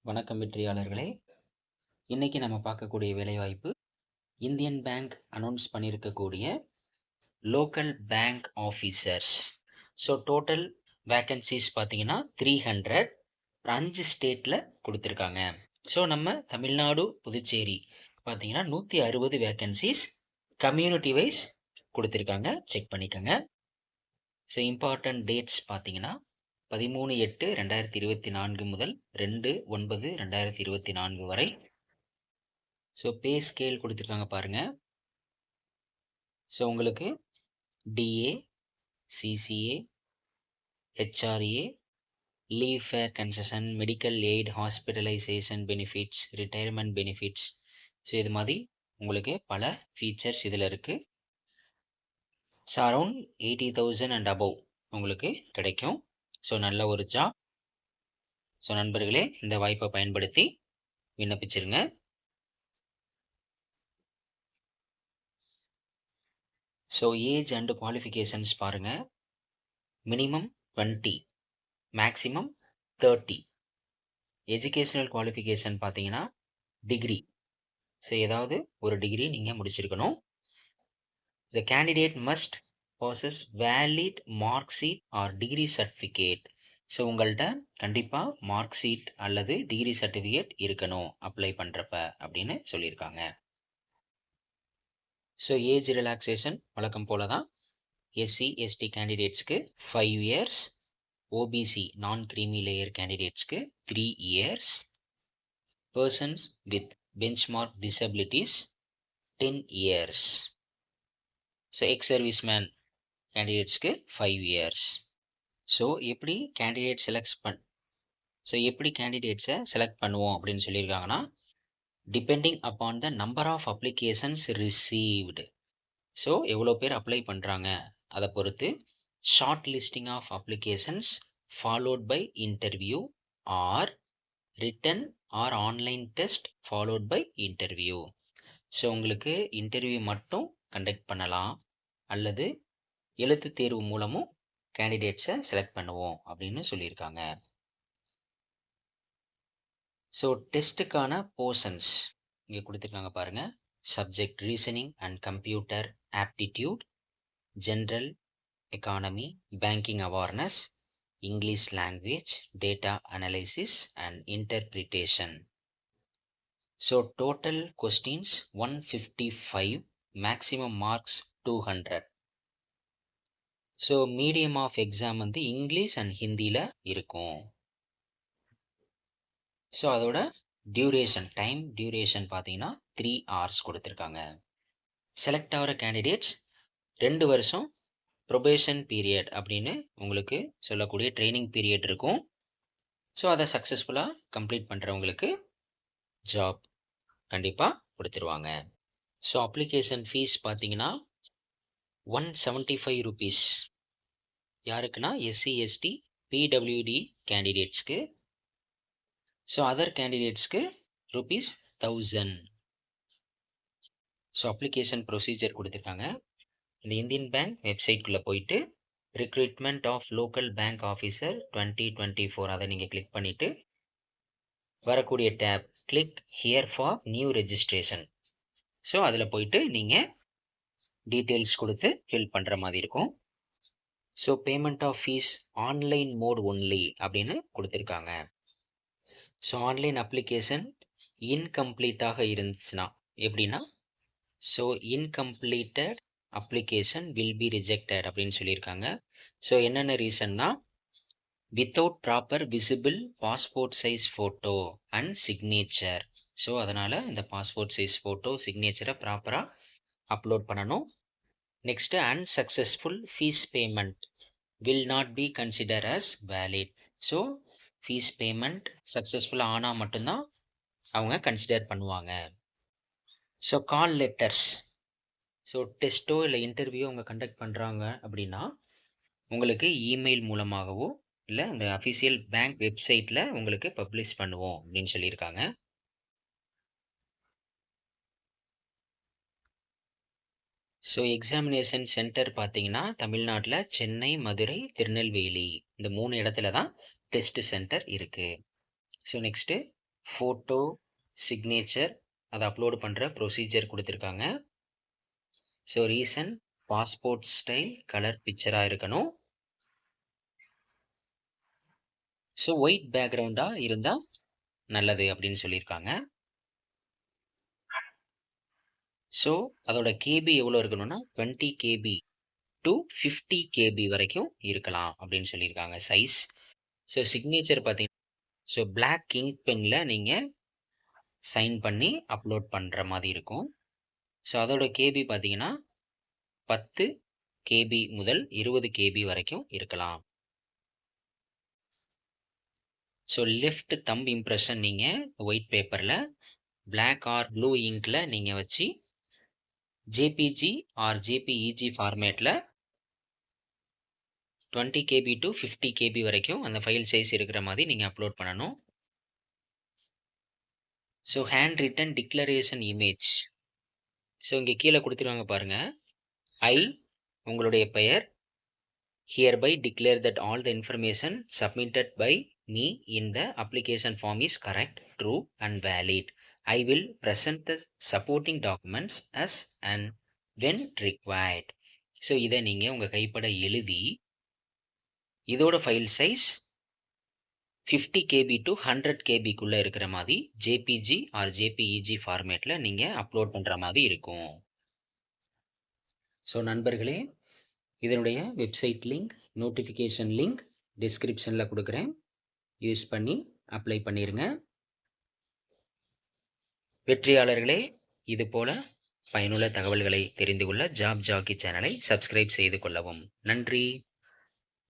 வணக்கம் வெற்றியாளர்களே. இன்னைக்கு நம்ம பார்க்கக்கூடிய வேலைவாய்ப்பு இந்தியன் பேங்க் அனௌன்ஸ் பண்ணியிருக்கக்கூடிய local bank officers. So total vacancies பார்த்தீங்கன்னா 300 5 ஸ்டேட்டில் கொடுத்துருக்காங்க. ஸோ நம்ம தமிழ்நாடு புதுச்சேரி பார்த்தீங்கன்னா 160 வேக்கன்சிஸ் கம்யூனிட்டி வைஸ் கொடுத்துருக்காங்க. செக் பண்ணிக்கோங்க. ஸோ இம்பார்ட்டன்ட் டேட்ஸ் பார்த்தீங்கன்னா 13/8/2024 முதல் 2/9/2024 வரை. ஸோ பே ஸ்கேல் கொடுத்துருக்காங்க பாருங்க. ஸோ உங்களுக்கு DA, CCA, HRA, leave fare concession, medical aid, hospitalisation benefits, retirement benefits, so இது மாதிரி உங்களுக்கு பல ஃபீச்சர்ஸ் இதில் இருக்குது. ஸோ அரௌண்ட் 80,000 அண்ட் அபவ் உங்களுக்கு கிடைக்கும். ஸோ நல்ல ஒரு ஜாப். ஸோ நண்பர்களே, இந்த வாய்ப்பை பயன்படுத்தி விண்ணப்பிச்சிருங்க. ஸோ ஏஜ் அண்ட் குவாலிஃபிகேஷன்ஸ் பாருங்கள். Minimum 20, maximum 30. எஜுகேஷனல் குவாலிஃபிகேஷன் பார்த்தீங்கன்னா டிகிரி. ஸோ ஏதாவது ஒரு டிகிரி நீங்கள் முடிச்சிருக்கணும். The candidate must possess valid mark sheet or degree certificate. So உங்கள்கிட்ட கண்டிப்பாக மார்க் ஷீட் அல்லது டிகிரி சர்டிஃபிகேட் இருக்கணும் அப்ளை பண்ணுறப்ப அப்படின்னு சொல்லியிருக்காங்க. ஸோ ஏஜ் ரிலாக்ஸேஷன் வழக்கம் போல தான். எஸ்சி எஸ்டி கேண்டிடேட்ஸ்க்கு 5 years, OBC non creamy layer கேண்டிடேட்ஸ்க்கு 3 years, persons with benchmark disabilities 10 years. So ex serviceman கேண்டிடேட்ஸ்க்கு 5 years. ஸோ எப்படி கேண்டிடேட்ஸை செலக்ட் பண்ணுவோம் அப்படின்னு சொல்லியிருக்காங்கன்னா, depending upon the number of applications received. So எவ்வளோ பேர் அப்ளை பண்ணுறாங்க அதை பொறுத்து short listing of applications followed by interview or written or online test followed by interview. So உங்களுக்கு இன்டர்வியூ மட்டும் கண்டக்ட் பண்ணலாம் அல்லது எழுத்து தேர்வு மூலமும் கேண்டிடேட்ஸை செலக்ட் பண்ணுவோம் அப்படின்னு சொல்லியிருக்காங்க. ஸோ டெஸ்ட்டுக்கான போர்ஷன்ஸ் இங்கே கொடுத்துருக்காங்க பாருங்கள். Subject reasoning and computer aptitude, general economy, banking awareness, English language, data analysis and interpretation. So total questions 155, maximum marks 200. So medium of exam வந்து இங்கிலீஷ் அண்ட் ஹிந்தியில் இருக்கும். ஸோ அதோட டைம் டியூரேஷன் பார்த்தீங்கன்னா 3 hours கொடுத்துருக்காங்க. Select ஆகிற candidates 2 வருஷம் probation period அப்படின்னு உங்களுக்கு சொல்லக்கூடிய ட்ரைனிங் பீரியட் இருக்கும். ஸோ அதை சக்ஸஸ்ஃபுல்லாக கம்ப்ளீட் பண்ணுறவங்களுக்கு ஜாப் கண்டிப்பாக கொடுத்துருவாங்க. ஸோ அப்ளிகேஷன் ஃபீஸ் பார்த்தீங்கன்னா 175 rupees. யாருக்குன்னா எஸ்சி எஸ்டி பிடபிள்யூடி கேண்டிடேட்ஸ்க்கு. ஸோ அதர் கேண்டிடேட்ஸ்க்கு ₹1000. ஸோ அப்ளிகேஷன் ப்ரொசீஜர் கொடுத்துருக்காங்க. இந்த இந்தியன் பேங்க் வெப்சைட்குள்ளே போயிட்டு recruitment of local bank officer 2024 அதை நீங்கள் கிளிக் பண்ணிவிட்டு வரக்கூடிய tab click here for new registration. So அதில் போயிட்டு நீங்கள் டீட்டெயில்ஸ் கொடுத்து ஃபில் பண்ணுற மாதிரி இருக்கும். So payment of fee online mode only அப்படின்னு கொடுத்துருக்காங்க. ஸோ ஆன்லைன் அப்ளிகேஷன் இன்கம்ப்ளீட்டாக இருந்துச்சுன்னா எப்படின்னா, so incompleted application will be rejected அப்படின்னு சொல்லியிருக்காங்க. ஸோ என்னென்ன ரீசன்னா, without proper visible passport size photo and signature. So அதனால் இந்த பாஸ்போர்ட் சைஸ் ஃபோட்டோ சிக்னேச்சரை ப்ராப்பராக அப்லோட் பண்ணணும். Next unsuccessful fee payment will not be consider as valid. So fee payment சக்ஸஸ்ஃபுல்லாக ஆனால் மட்டும்தான் அவங்க கன்சிடர் பண்ணுவாங்க. ஸோ கால் லெட்டர்ஸ், ஸோ டெஸ்ட்டோ இல்லை இன்டர்வியூ அவங்க கண்டக்ட் பண்ணுறாங்க அப்படின்னா உங்களுக்கு இமெயில் மூலமாகவோ இல்லை அந்த அஃபிஷியல் பேங்க் வெப்சைட்டில் உங்களுக்கு பப்ளிஷ் பண்ணுவோம் அப்படின்னு சொல்லியிருக்காங்க. ஸோ எக்ஸாமினேஷன் சென்டர் பார்த்தீங்கன்னா தமிழ்நாட்டில் சென்னை, மதுரை, திருநெல்வேலி இந்த 3 இடத்துல தான் டெஸ்ட் சென்டர் இருக்குது. ஸோ நெக்ஸ்ட்டு ஃபோட்டோ, சிக்னேச்சர் அதை அப்லோடு பண்ணுற ப்ரொசீஜர் கொடுத்துருக்காங்க. So reason passport style colour பிக்சராக இருக்கணும். ஸோ ஒயிட் பேக்ரவுண்டாக இருந்தால் நல்லது அப்படின்னு சொல்லியிருக்காங்க. ஸோ அதோட கேபி எவ்வளோ இருக்கணும்னா 20 கேபி டு 50 கேபி வரைக்கும் இருக்கலாம் அப்படின்னு சொல்லியிருக்காங்க சைஸ். ஸோ சிக்னேச்சர் பார்த்தீங்கன்னா ஸோ பிளாக் இங்க் பெனில் நீங்கள் சைன் பண்ணி அப்லோட் பண்ணுற மாதிரி இருக்கும். ஸோ அதோட கேபி பார்த்தீங்கன்னா 10 கேபி முதல் 20 கேபி வரைக்கும் இருக்கலாம். ஸோ லெஃப்ட் தம்ப் இம்ப்ரெஷன் நீங்கள் ஒயிட் பேப்பரில் பிளாக் ஆர் ப்ளூ இங்கில் நீங்கள் வச்சு ஜேபிஜி ஆர் ஜேபிஇஜி ஃபார்மேட்டில் 20 கேபி டு 50 கேபி வரைக்கும் அந்த ஃபைல் சைஸ் இருக்கிற மாதிரி நீங்கள் அப்லோட் பண்ணணும். So hand return declaration image. So இங்கே கீழே கொடுத்துருவாங்க பாருங்கள். உங்களுடைய பெயர் hereby declare that all the information submitted by me in the application form is correct, true and valid. I will present the supporting documents as and when required. So இதை நீங்கள் உங்கள் கைப்பட எழுதி இதோட ஃபைல் சைஸ் 50 கேபி டு 100 கேபிக்குள்ளே இருக்கிற மாதிரி JPG R JPEG ஃபார்மேட்டில் நீங்கள் அப்லோட் பண்ணுற மாதிரி இருக்கும். ஸோ நண்பர்களே, இதனுடைய வெப்சைட் லிங்க், நோட்டிஃபிகேஷன் லிங்க் டிஸ்கிரிப்ஷனில் கொடுக்குறேன். யூஸ் பண்ணி அப்ளை பண்ணிடுங்க. வெற்றியாளர்களே, இது போல பயனுள்ள தகவல்களை தெரிந்து கொள்ள ஜாப் ஜாக்கி சேனலை சப்ஸ்கிரைப் செய்து கொள்ளவும். நன்றி.